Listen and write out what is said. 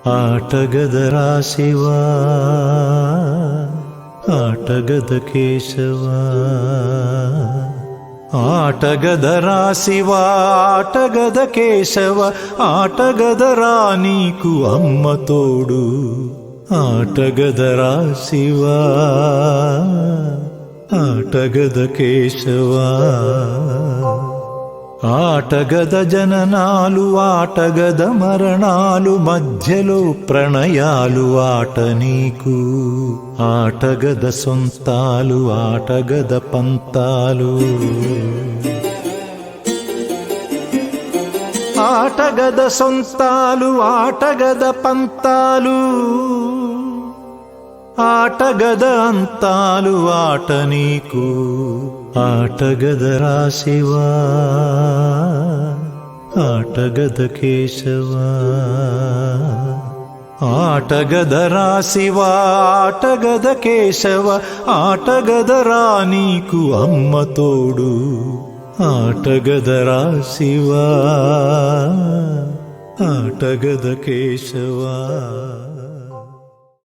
ఆటగదరా శివా ఆటగద కేశవా ఆటగదరా శివా ఆటగద కేశవ ఆటగదరా నీకు అమ్మ తోడు ఆటగదరా శివా ఆటగద కేశవా ఆటగద జననాలు ఆటగద మరణాలు మధ్యలో ప్రణయాలు ఆట నీకు ఆటగద సొంతాలు ఆటగద పంతాలు ఆటగద సొంతాలు ఆటగద పంతాలు ఆటగద అంతాలు ఆట నీకు ఆటగదరా శివా ఆటగద కేశవా ఆటగదరా శివా ఆటగద కేశవ ఆటగదరా నీకు అమ్మ తోడు ఆటగదరా శివా ఆటగద కేశవా